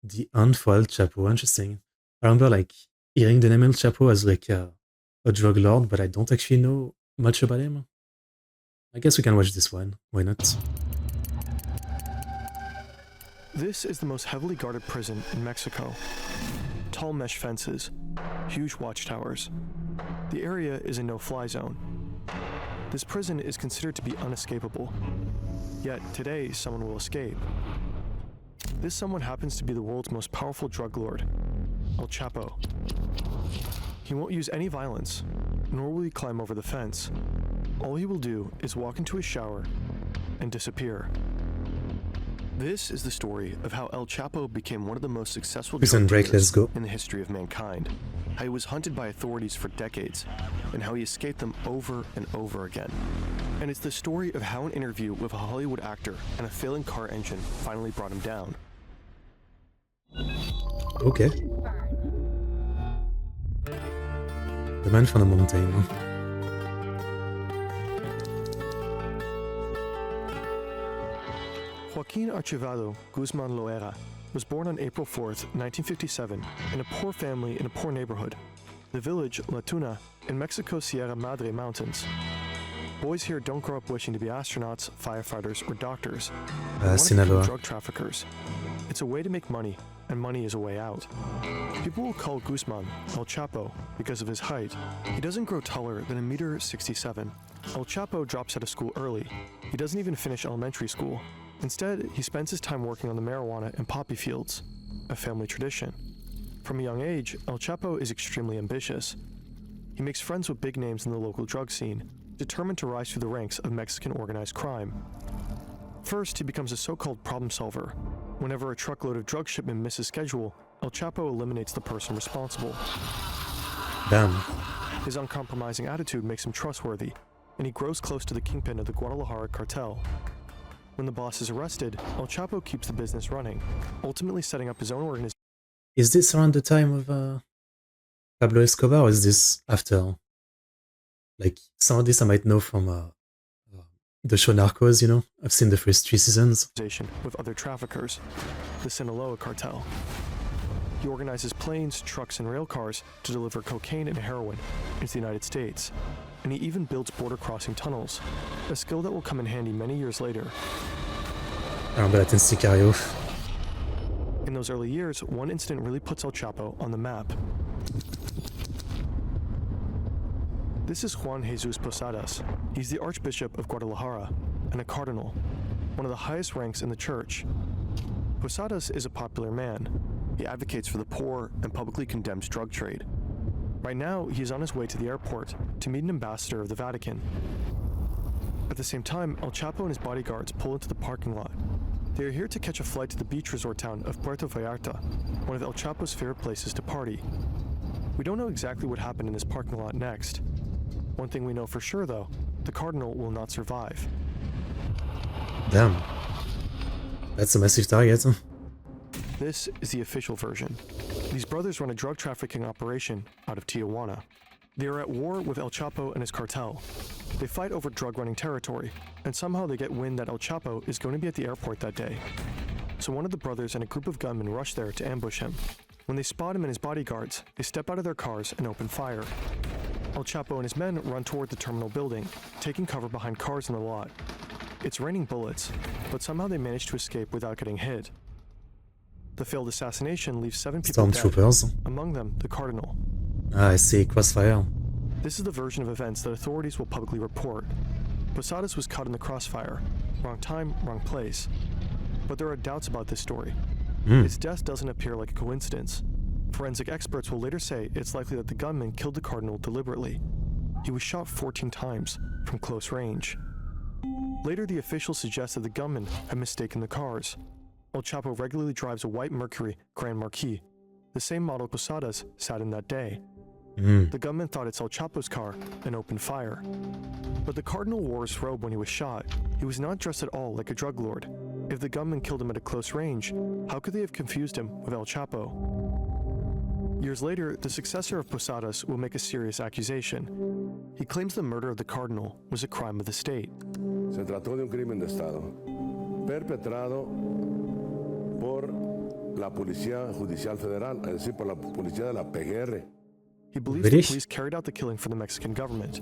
The Hunt for El Chapo. Interesting. I remember like hearing the name El Chapo as like a drug lord, but I don't actually know much about him. I guess we can watch this one. Why not? This is the most heavily guarded prison in Mexico. Tall mesh fences, huge watchtowers. The area is a no-fly zone. This prison is considered to be unescapable. Yet today, someone will escape. This someone happens to be the world's most powerful drug lord, El Chapo. He won't use any violence, nor will he climb over the fence. All he will do is walk into his shower and disappear. This is the story of how El Chapo became one of the most successful drug dealers in the history of mankind, how he was hunted by authorities for decades, and how he escaped them over and over again. And it's the story of how an interview with a Hollywood actor and a failing car engine finally brought him down. Okay. The man from the mountain. Joaquin Archivado Guzman Loera was born on April 4th, 1957, in a poor family in a poor neighborhood, the village La Tuna in Mexico's Sierra Madre Mountains. Boys here don't grow up wishing to be astronauts, firefighters, or doctors. They want to become drug traffickers. It's a way to make money, and money is a way out. People will call Guzman El Chapo because of his height. He doesn't grow taller than 1.67 meters. El Chapo drops out of school early. He doesn't even finish elementary school. Instead, he spends his time working on the marijuana and poppy fields, a family tradition. From a young age, El Chapo is extremely ambitious. He makes friends with big names in the local drug scene, determined to rise through the ranks of Mexican organized crime. First, he becomes a so-called problem solver. Whenever a truckload of drug shipment misses schedule, El Chapo eliminates the person responsible. Damn. His uncompromising attitude makes him trustworthy, and he grows close to the kingpin of the Guadalajara cartel. When the boss is arrested, El Chapo keeps the business running, ultimately setting up his own organization. Is this around the time of Pablo Escobar, or is this after? Like, some of this I might know from the show Narcos, you know? I've seen the first 3 seasons. With other traffickers, the Sinaloa cartel. He organizes planes, trucks, and rail cars to deliver cocaine and heroin into the United States. And he even builds border-crossing tunnels, a skill that will come in handy many years later. In those early years, one incident really puts El Chapo on the map. This is Juan Jesus Posadas. He's the Archbishop of Guadalajara and a cardinal, one of the highest ranks in the church. Posadas is a popular man. He advocates for the poor and publicly condemns drug trade. Right now, he is on his way to the airport to meet an ambassador of the Vatican. At the same time, El Chapo and his bodyguards pull into the parking lot. They are here to catch a flight to the beach resort town of Puerto Vallarta, one of El Chapo's favorite places to party. We don't know exactly what happened in this parking lot next. One thing we know for sure, though, the cardinal will not survive. Damn. That's a massive target. Huh? This is the official version. These brothers run a drug trafficking operation out of Tijuana. They are at war with El Chapo and his cartel. They fight over drug-running territory, and somehow they get wind that El Chapo is going to be at the airport that day. So one of the brothers and a group of gunmen rush there to ambush him. When they spot him and his bodyguards, they step out of their cars and open fire. El Chapo and his men run toward the terminal building, taking cover behind cars in the lot. It's raining bullets, but somehow they manage to escape without getting hit. The failed assassination leaves 7 people dead, among them the cardinal. Ah, I see. Crossfire. This is the version of events that authorities will publicly report. Posadas was caught in the crossfire. Wrong time, wrong place. But there are doubts about this story. His death doesn't appear like a coincidence. Forensic experts will later say it's likely that the gunman killed the cardinal deliberately. He was shot 14 times from close range. Later, the officials suggest that the gunman had mistaken the cars. El Chapo regularly drives a white Mercury Grand Marquis, the same model Posadas sat in that day. The gunman thought it's El Chapo's car and opened fire. But the cardinal wore his robe when he was shot. He was not dressed at all like a drug lord. If the gunman killed him at a close range, how could they have confused him with El Chapo? Years later, the successor of Posadas will make a serious accusation. He claims the murder of the cardinal was a crime of the state. Se trató de un crimen de Estado, perpetrado por la Policía Judicial Federal, es decir, por la Policía de la PGR. He believes Really? the police carried out the killing for the Mexican government.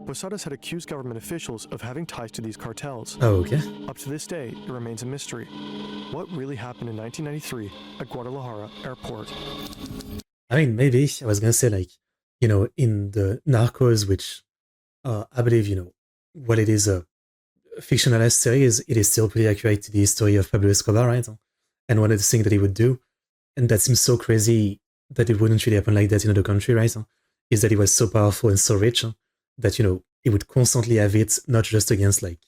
Posadas had accused government officials of having ties to these cartels. Oh, okay. Up to this day, it remains a mystery. What really happened in 1993 at Guadalajara Airport? I mean, maybe I was gonna say, like, in the Narcos, which I believe, while it is a fictionalized series, it is still pretty accurate to the history of Pablo Escobar, right? And one of the things that he would do, and that seems so crazy that it wouldn't really happen like that in other country, right? Is that he was so powerful and so rich that, he would constantly have it, not just against like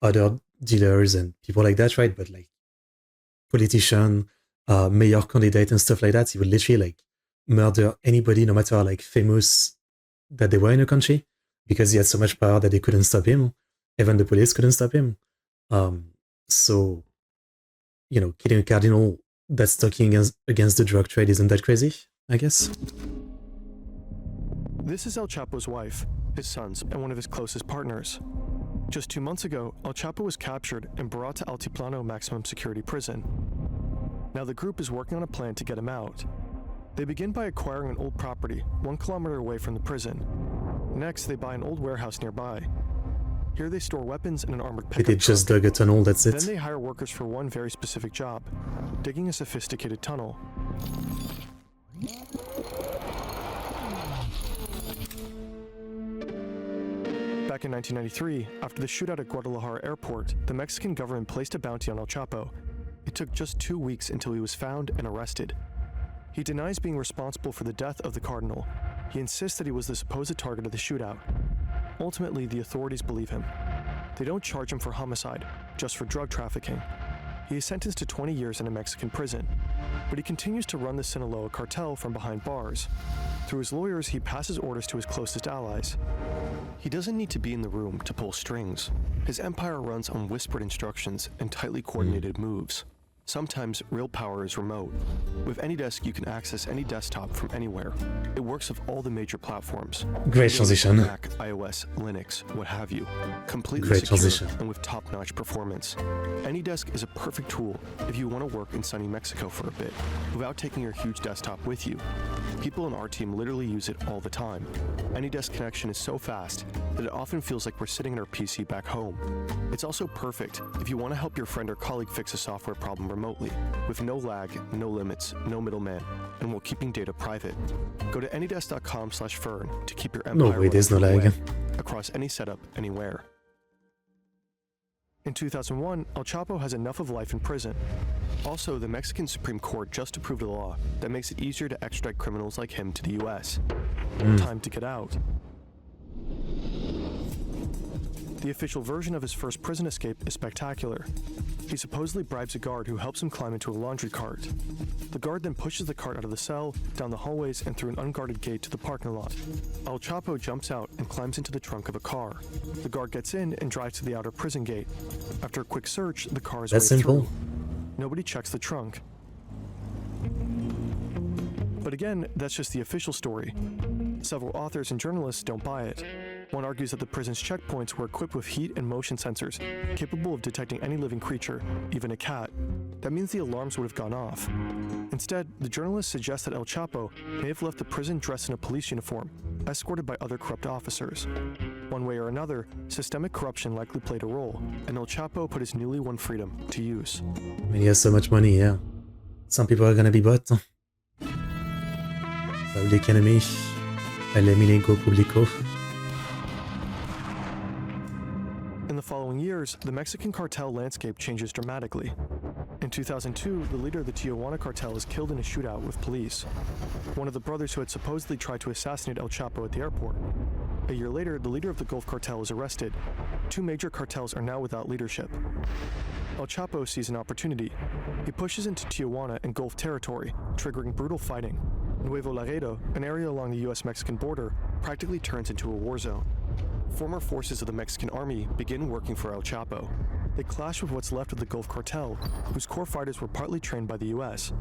other dealers and people like that, right? But like politician, mayor candidate and stuff like that. He would literally like murder anybody, no matter how like famous that they were in a country, because he had so much power that they couldn't stop him. Even the police couldn't stop him. So, killing a cardinal that's talking against the drug trade isn't that crazy, I guess. This is El Chapo's wife, his sons, and one of his closest partners. Just 2 months ago, El Chapo was captured and brought to Altiplano Maximum Security Prison. Now the group is working on a plan to get him out. They begin by acquiring an old property 1 kilometer away from the prison. Next, they buy an old warehouse nearby. Here they store weapons in an armored pickup They just truck. dug a tunnel, that's Then it. they hire workers for one very specific job, digging a sophisticated tunnel. Back in 1993, after the shootout at Guadalajara Airport, the Mexican government placed a bounty on El Chapo. It took just 2 weeks until he was found and arrested. He denies being responsible for the death of the cardinal. He insists that he was the supposed target of the shootout. Ultimately, the authorities believe him. They don't charge him for homicide, just for drug trafficking. He is sentenced to 20 years in a Mexican prison, but he continues to run the Sinaloa cartel from behind bars. Through his lawyers, he passes orders to his closest allies. He doesn't need to be in the room to pull strings. His empire runs on whispered instructions and tightly coordinated moves. Sometimes real power is remote. With AnyDesk, you can access any desktop from anywhere. It works with all the major platforms. Great transition. Mac, iOS, Linux, what have you. Completely Great secure transition. and with top-notch performance. AnyDesk is a perfect tool if you want to work in sunny Mexico for a bit, without taking your huge desktop with you. People in our team literally use it all the time. AnyDesk connection is so fast that it often feels like we're sitting in our PC back home. It's also perfect if you want to help your friend or colleague fix a software problem remotely, with no lag, no limits, no middleman, and while keeping data private. Go to anydesk.com/Fern to keep your empire No way, there's no running lag. from away, across any setup, anywhere. In 2001, El Chapo has enough of life in prison. Also, the Mexican Supreme Court just approved a law that makes it easier to extradite criminals like him to the US. Time to get out. The official version of his first prison escape is spectacular. He supposedly bribes a guard who helps him climb into a laundry cart. The guard then pushes the cart out of the cell, down the hallways, and through an unguarded gate to the parking lot. El Chapo jumps out and climbs into the trunk of a car. The guard gets in and drives to the outer prison gate. After a quick search, the car is That's waved simple. through. Nobody checks the trunk. But again, that's just the official story. Several authors and journalists don't buy it. One argues that the prison's checkpoints were equipped with heat and motion sensors, capable of detecting any living creature, even a cat. That means the alarms would have gone off. Instead, the journalists suggest that El Chapo may have left the prison dressed in a police uniform, escorted by other corrupt officers. One way or another, systemic corruption likely played a role, and El Chapo put his newly won freedom to use. I mean, he has so much money, yeah. Some people are gonna be bought. Public enemy. El enemigo público. In the following years, the Mexican cartel landscape changes dramatically. In 2002, the leader of the Tijuana cartel is killed in a shootout with police. One of the brothers who had supposedly tried to assassinate El Chapo at the airport. A year later, the leader of the Gulf cartel is arrested. 2 major cartels are now without leadership. El Chapo sees an opportunity. He pushes into Tijuana and Gulf territory, triggering brutal fighting. Nuevo Laredo, an area along the US-Mexican border, practically turns into a war zone. Former forces of the Mexican army begin working for El Chapo. They clash with what's left of the Gulf cartel, whose core fighters were partly trained by the US.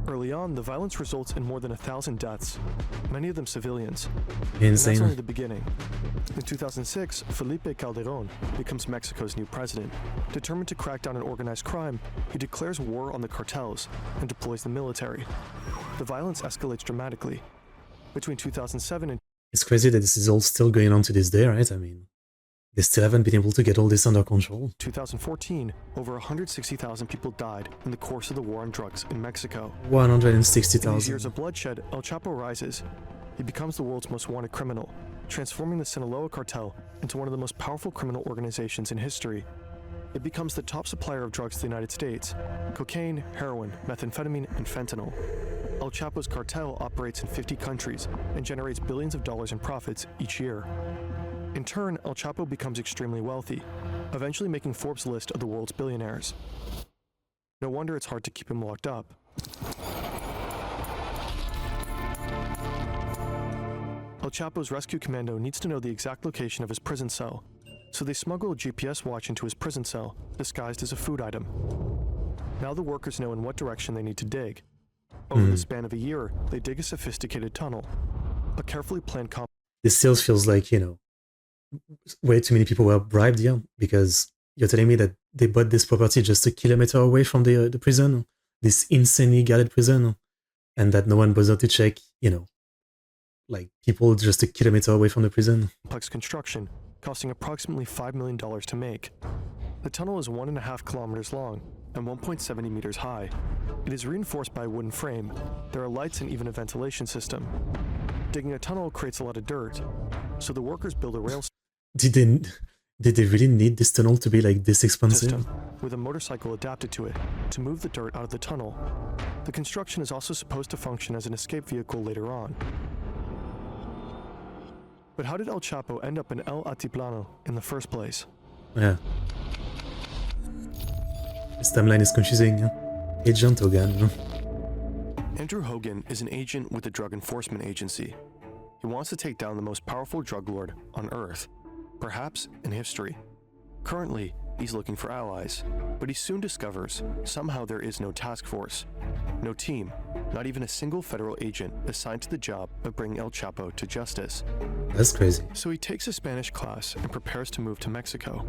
Early on, the violence results in more than 1,000 deaths, many of them civilians. And that's Insane. only the beginning. In 2006, Felipe Calderón becomes Mexico's new president. Determined to crack down on organized crime, he declares war on the cartels and deploys the military. The violence escalates dramatically. Between 2007 and It's crazy that this is all still going on to this day, right? I mean, they still haven't been able to get all this under control. 2014, over 160,000 people died in the course of the war on drugs in Mexico. In these 160,000. years of bloodshed, El Chapo rises. He becomes the world's most wanted criminal, transforming the Sinaloa cartel into one of the most powerful criminal organizations in history. It becomes the top supplier of drugs to the United States: cocaine, heroin, methamphetamine, and fentanyl. El Chapo's cartel operates in 50 countries and generates billions of dollars in profits each year. In turn, El Chapo becomes extremely wealthy, eventually making Forbes' list of the world's billionaires. No wonder it's hard to keep him locked up. El Chapo's rescue commando needs to know the exact location of his prison cell, so they smuggle a GPS watch into his prison cell, disguised as a food item. Now the workers know in what direction they need to dig. Over the span of a year, they dig a sophisticated tunnel, a carefully planned This still feels like, you know, way too many people were bribed here, because you're telling me that they bought this property just a kilometer away from the prison, this insanely guarded prison, and that no one bothered to check, you know, like people just a kilometer away from the prison. complex construction, costing approximately $5 million to make. The tunnel is 1.5 kilometers long and 1.70 meters high. It is reinforced by a wooden frame. There are lights and even a ventilation system. Digging a tunnel creates a lot of dirt, so the workers build a rail Did they really need this tunnel to be like this expensive? system with a motorcycle adapted to it to move the dirt out of the tunnel. The construction is also supposed to function as an escape vehicle later on. But how did El Chapo end up in El Altiplano in the first place? Yeah. This timeline is confusing. Huh? Agent Hogan. Huh? Andrew Hogan is an agent with the Drug Enforcement Agency. He wants to take down the most powerful drug lord on Earth, perhaps in history. Currently, he's looking for allies, but he soon discovers somehow there is no task force, no team, not even a single federal agent assigned to the job of bringing El Chapo to justice. That's crazy. So he takes a Spanish class and prepares to move to Mexico.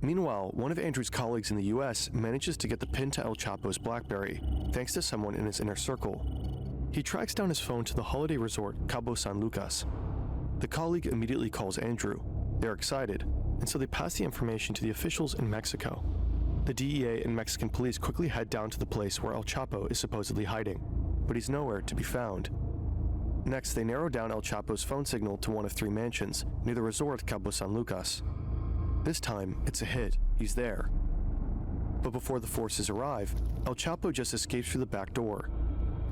Meanwhile, one of Andrew's colleagues in the US manages to get the pin to El Chapo's BlackBerry, thanks to someone in his inner circle. He tracks down his phone to the holiday resort Cabo San Lucas. The colleague immediately calls Andrew. They're excited, and so they pass the information to the officials in Mexico. The DEA and Mexican police quickly head down to the place where El Chapo is supposedly hiding, but he's nowhere to be found. Next, they narrow down El Chapo's phone signal to one of 3 mansions near the resort Cabo San Lucas. This time, it's a hit. He's there. But before the forces arrive, El Chapo just escapes through the back door.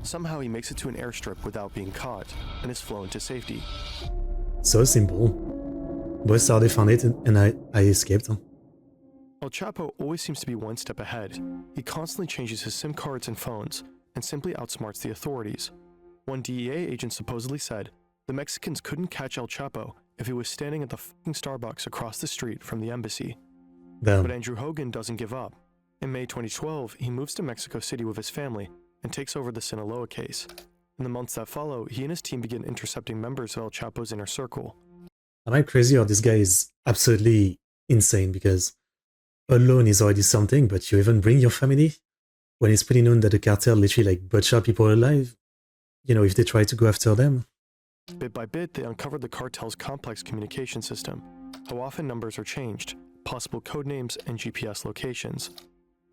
Somehow he makes it to an airstrip without being caught and is flown to safety. So simple. Boys thought they found it and I escaped. Huh? El Chapo always seems to be one step ahead. He constantly changes his SIM cards and phones and simply outsmarts the authorities. One DEA agent supposedly said the Mexicans couldn't catch El Chapo if he was standing at the fucking Starbucks across the street from the embassy. Damn. But Andrew Hogan doesn't give up. In May 2012, he moves to Mexico City with his family and takes over the Sinaloa case. In the months that follow, he and his team begin intercepting members of El Chapo's inner circle. Am I crazy or this guy is absolutely insane? Because alone is already something, but you even bring your family? When it's pretty known that the cartel literally like butcher people alive, you know, if they try to go after them. Bit by bit, they uncover the cartel's complex communication system, how often numbers are changed, possible code names, and GPS locations.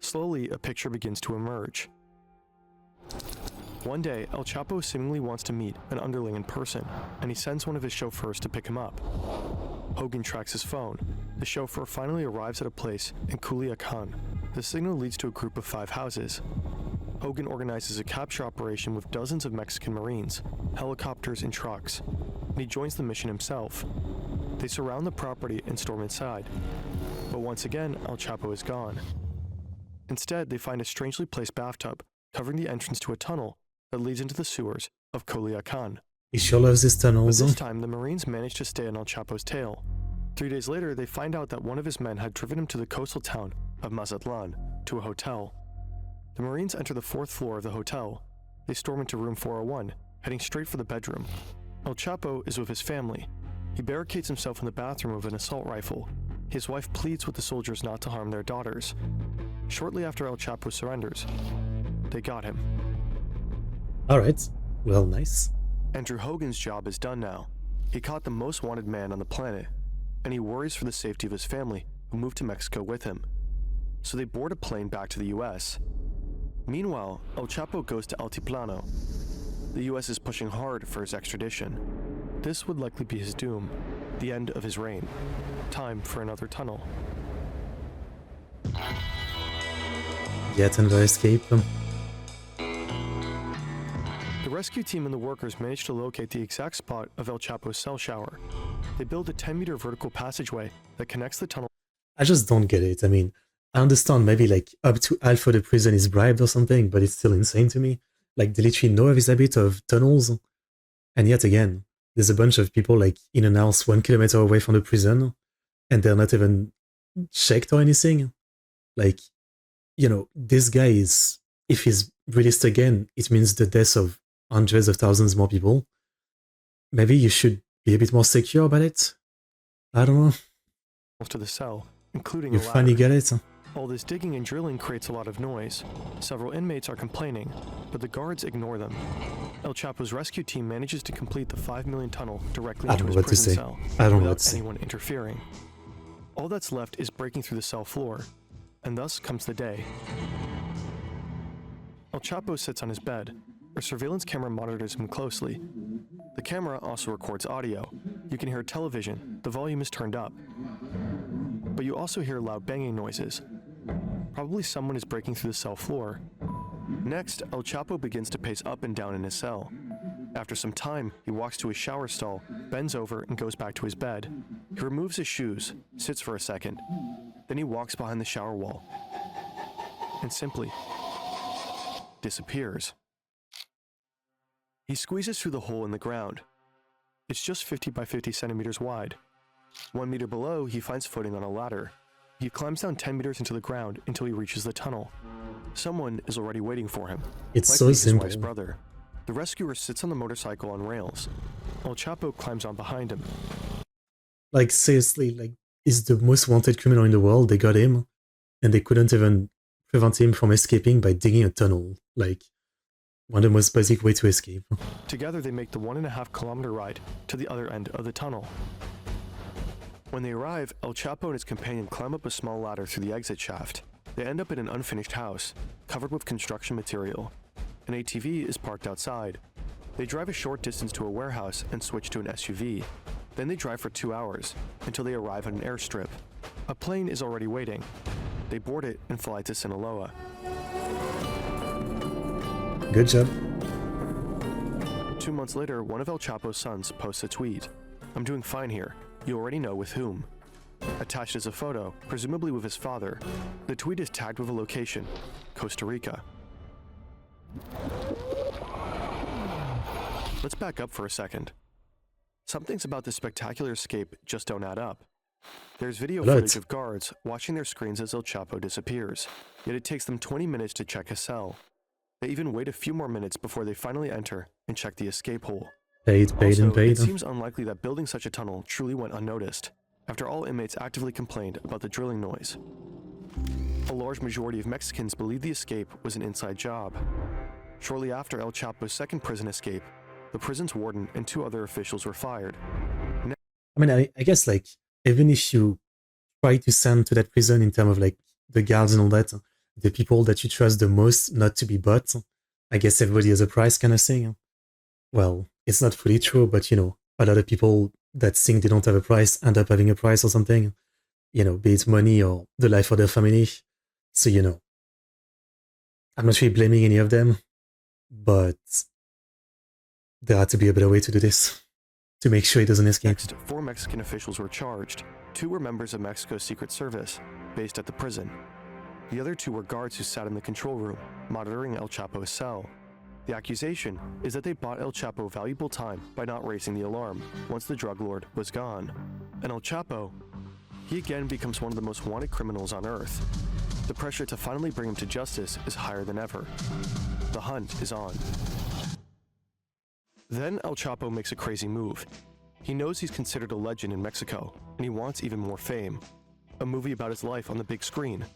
Slowly, a picture begins to emerge. One day, El Chapo seemingly wants to meet an underling in person, and he sends one of his chauffeurs to pick him up. Hogan tracks his phone. The chauffeur finally arrives at a place in Culiacan. The signal leads to a group of 5 houses. Hogan organizes a capture operation with dozens of Mexican Marines, helicopters, and trucks, and he joins the mission himself. They surround the property and storm inside. But once again, El Chapo is gone. Instead, they find a strangely placed bathtub covering the entrance to a tunnel that leads into the sewers of Culiacan. He sure loves his But tunnels. this time, the Marines manage to stay on El Chapo's tail. 3 days later, they find out that one of his men had driven him to the coastal town of Mazatlan, to a hotel. The Marines enter the 4th floor of the hotel. They storm into room 401, heading straight for the bedroom. El Chapo is with his family. He barricades himself in the bathroom with an assault rifle. His wife pleads with the soldiers not to harm their daughters. Shortly after El Chapo surrenders, they got him. Alright, well, nice. Andrew Hogan's job is done now. He caught the most wanted man on the planet, and he worries for the safety of his family, who moved to Mexico with him. So they board a plane back to the US. Meanwhile, El Chapo goes to Altiplano. The US is pushing hard for his extradition. This would likely be his doom, the end of his reign. Time for another tunnel. Yet another escape. The rescue team and the workers manage to locate the exact spot of El Chapo's cell shower. They build a 10-meter vertical passageway that connects the tunnel. I just don't get it. I mean, I understand maybe like up to half of the prison is bribed or something, but it's still insane to me. Like, they literally know this habit of tunnels. And yet again, there's a bunch of people like in an house 1 kilometer away from the prison, and they're not even checked or anything. Like, you know, this guy is, if he's released again, it means the death of hundreds of thousands more people. Maybe you should be a bit more secure about it. I don't know. To the cell, including You a ladder. finally get it. All this digging and drilling creates a lot of noise. Several inmates are complaining, but the guards ignore them. El Chapo's rescue team manages to complete the 5 million tunnel directly I into don't his know what to prison say. cell I don't know what without to say. anyone interfering. All that's left is breaking through the cell floor, and thus comes the day. El Chapo sits on his bed. A surveillance camera monitors him closely. The camera also records audio. You can hear television. The volume is turned up. But you also hear loud banging noises. Probably someone is breaking through the cell floor. Next, El Chapo begins to pace up and down in his cell. After some time, he walks to his shower stall, bends over, and goes back to his bed. He removes his shoes, sits for a second. Then he walks behind the shower wall and simply disappears. He squeezes through the hole in the ground. It's just 50 by 50 centimeters wide. 1 meter below, he finds footing on a ladder. He climbs down 10 meters into the ground until he reaches the tunnel. Someone is already waiting for him. It's Likely so his simple. wife's brother. The rescuer sits on the motorcycle on rails. El Chapo climbs on behind him. Like, seriously, like, he's the most wanted criminal in the world. They got him, and they couldn't even prevent him from escaping by digging a tunnel. Like, one of the most basic way to escape. Together, they make the 1.5 kilometer ride to the other end of the tunnel. When they arrive, El Chapo and his companion climb up a small ladder through the exit shaft. They end up in an unfinished house, covered with construction material. An ATV is parked outside. They drive a short distance to a warehouse and switch to an SUV. Then they drive for 2 hours, until they arrive at an airstrip. A plane is already waiting. They board it and fly to Sinaloa. Good job. 2 months later, one of El Chapo's sons posts a tweet. "I'm doing fine here. You already know with whom." Attached is a photo, presumably with his father. The tweet is tagged with a location, Costa Rica. Let's back up for a second. Some things about this spectacular escape just don't add up. There's video footage of guards watching their screens as El Chapo disappears, yet it takes them 20 minutes to check his cell. They even wait a few more minutes before they finally enter and check the escape hole. Paid, Also, and paid. it seems unlikely that building such a tunnel truly went unnoticed, after all inmates actively complained about the drilling noise. A large majority of Mexicans believe the escape was an inside job. Shortly after El Chapo's second prison escape, the prison's warden and 2 other officials were fired. I mean, I guess, like, even if you try to send to that prison in terms of, like, the guards and all that, the people that you trust the most not to be bought, I guess everybody has a price kind of thing. Well, it's not fully true, but, you know, a lot of people that think they don't have a price end up having a price or something, you know, be it money or the life of their family. So, you know, I'm not really blaming any of them, but there had to be a better way to do this, to make sure he doesn't escape. Next, 4 Mexican officials were charged. 2 were members of Mexico's Secret Service, based at the prison. The other 2 were guards who sat in the control room, monitoring El Chapo's cell. The accusation is that they bought El Chapo valuable time by not raising the alarm once the drug lord was gone. And El Chapo, he again becomes one of the most wanted criminals on Earth. The pressure to finally bring him to justice is higher than ever. The hunt is on. Then El Chapo makes a crazy move. He knows he's considered a legend in Mexico, and he wants even more fame. A movie about his life on the big screen.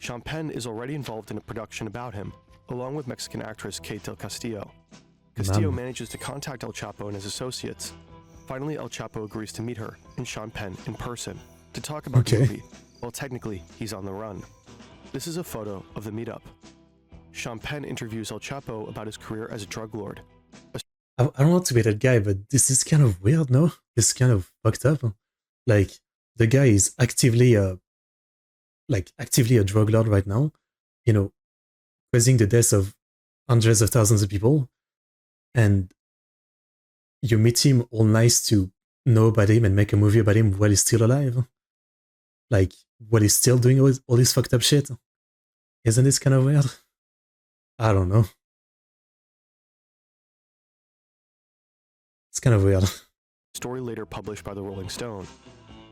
Sean Penn is already involved in a production about him, along with Mexican actress Kate del Castillo. Castillo manages to contact El Chapo and his associates. Finally, El Chapo agrees to meet her and Sean Penn in person to talk about the movie, while technically he's on the run. This is a photo of the meetup. Sean Penn interviews El Chapo about his career as a drug lord. I don't want to be that guy, but this is kind of weird, no? It's kind of fucked up. Like, the guy is actively a drug lord right now, you know, causing the deaths of hundreds of thousands of people, and you meet him all nice to know about him and make a movie about him while he's still alive. Like, while he's still doing all this fucked up shit. Isn't this kind of weird? I don't know. It's kind of weird. Story later published by the Rolling Stone.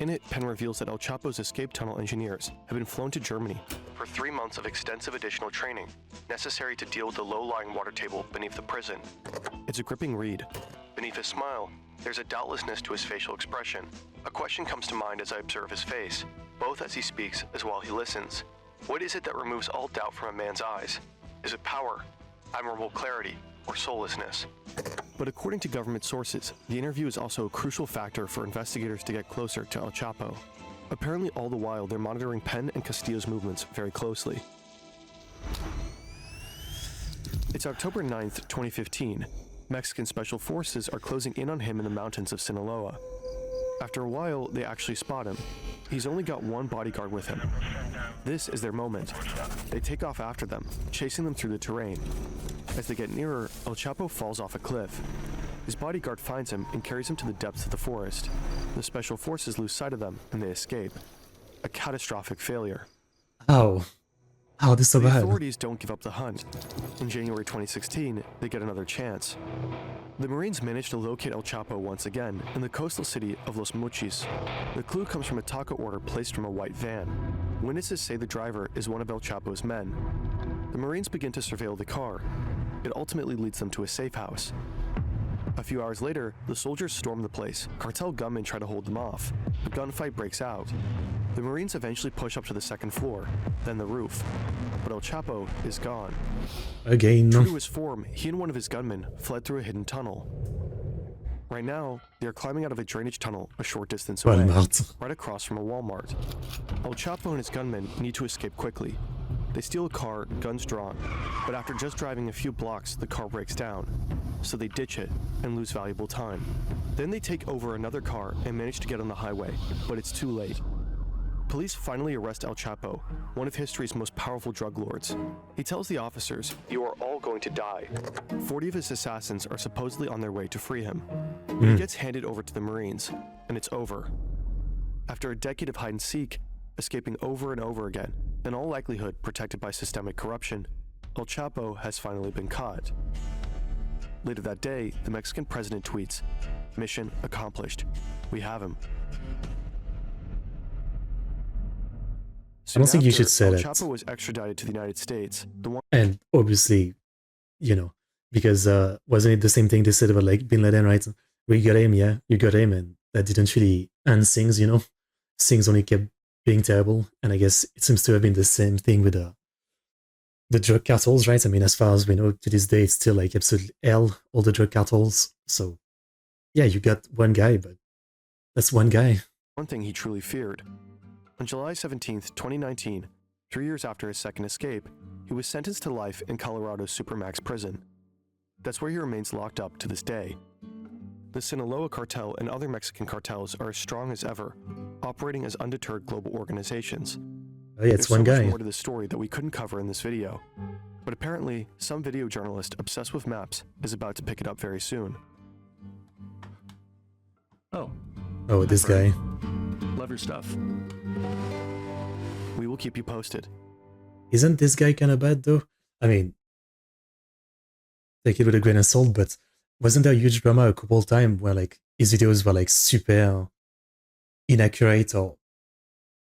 In it, Penn reveals that El Chapo's escape tunnel engineers have been flown to Germany for 3 months of extensive additional training necessary to deal with the low-lying water table beneath the prison. It's a gripping read. Beneath his smile, there's a doubtlessness to his facial expression. A question comes to mind as I observe his face, both as he speaks as while he listens. What is it that removes all doubt from a man's eyes? Is it power, admirable clarity, or soullessness? But according to government sources, the interview is also a crucial factor for investigators to get closer to El Chapo. Apparently all the while they're monitoring Penn and Castillo's movements very closely. It's October 9th, 2015. Mexican special forces are closing in on him in the mountains of Sinaloa. After a while, they actually spot him. He's only got one bodyguard with him. This is their moment. They take off after them, chasing them through the terrain. As they get nearer, El Chapo falls off a cliff. His bodyguard finds him and carries him to the depths of the forest. The special forces lose sight of them and they escape. A catastrophic failure. How this so The bad? authorities don't give up the hunt. In January 2016, they get another chance. The Marines manage to locate El Chapo once again in the coastal city of Los Mochis. The clue comes from a taco order placed from a white van. Witnesses say the driver is one of El Chapo's men. The Marines begin to surveil the car. It ultimately leads them to a safe house. A few hours later, the soldiers storm the place. Cartel gunmen try to hold them off. A gunfight breaks out. The Marines eventually push up to the second floor, then the roof. But El Chapo is gone. Again. True to his form, he and one of his gunmen fled through a hidden tunnel. Right now, they are climbing out of a drainage tunnel a short distance away, Walmart. right across from a Walmart. El Chapo and his gunmen need to escape quickly. They steal a car, guns drawn, but after just driving a few blocks, the car breaks down. So they ditch it and lose valuable time. Then they take over another car and manage to get on the highway, but it's too late. Police finally arrest El Chapo, one of history's most powerful drug lords. He tells the officers, "You are all going to die." 40 of his assassins are supposedly on their way to free him. But he gets handed over to the Marines, and it's over. After a decade of hide and seek, escaping over and over again, in all likelihood protected by systemic corruption, El Chapo has finally been caught. Later that day, the Mexican president tweets, "Mission accomplished. We have him." I don't think you should say El that. Chapo was extradited to the United States. And obviously, because wasn't it the same thing they said about like Bin Laden, right? We got him, yeah, you got him, and that didn't really end things, Things only kept being terrible, and I guess it seems to have been the same thing with the drug cartels, right? I mean, as far as we know, to this day, it's still like absolute hell, all the drug cartels. So, yeah, you got one guy, but that's one guy. One thing he truly feared. On July 17th, 2019, 3 years after his second escape, he was sentenced to life in Colorado's Supermax prison. That's where he remains locked up to this day. The Sinaloa cartel and other Mexican cartels are as strong as ever, operating as undeterred global organizations. Oh yeah, it's There's one so guy. much more to the story that we couldn't cover in this video. But apparently, some video journalist obsessed with maps is about to pick it up very soon. Oh, Oh, this guy. love your stuff. We will keep you posted. Isn't this guy kind of bad though? I mean, take it with a grain of salt, but wasn't there huge drama a couple of times where like his videos were like super inaccurate or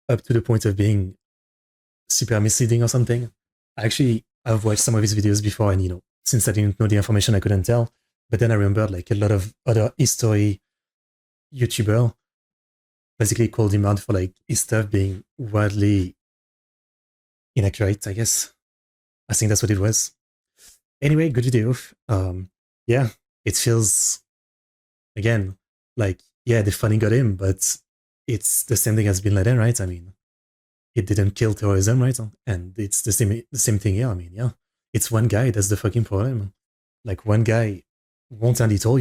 up to the point of being super misleading or something. Actually, I've watched some of his videos before, and since I didn't know the information, I couldn't tell. But then I remembered like a lot of other history YouTuber basically called him out for like his stuff being wildly inaccurate, I guess. I think that's what it was. Anyway, good video. Yeah, it feels again like yeah, the funny got him, but it's the same thing as Bin Laden, right? I mean, it didn't kill terrorism, right? And it's the same thing here. I mean, yeah, it's one guy that's the fucking problem. Like one guy won't end it all,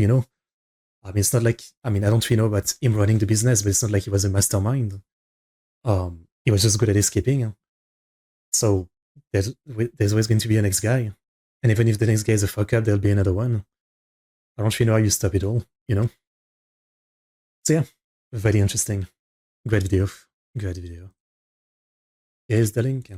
I mean, it's not like I don't really know about him running the business, but it's not like he was a mastermind. He was just good at escaping. So there's always going to be a next guy, and even if the next guy is a fuck up, there'll be another one. I don't really know how you stop it all. So yeah, very interesting. Great video. Great video. Here's the link.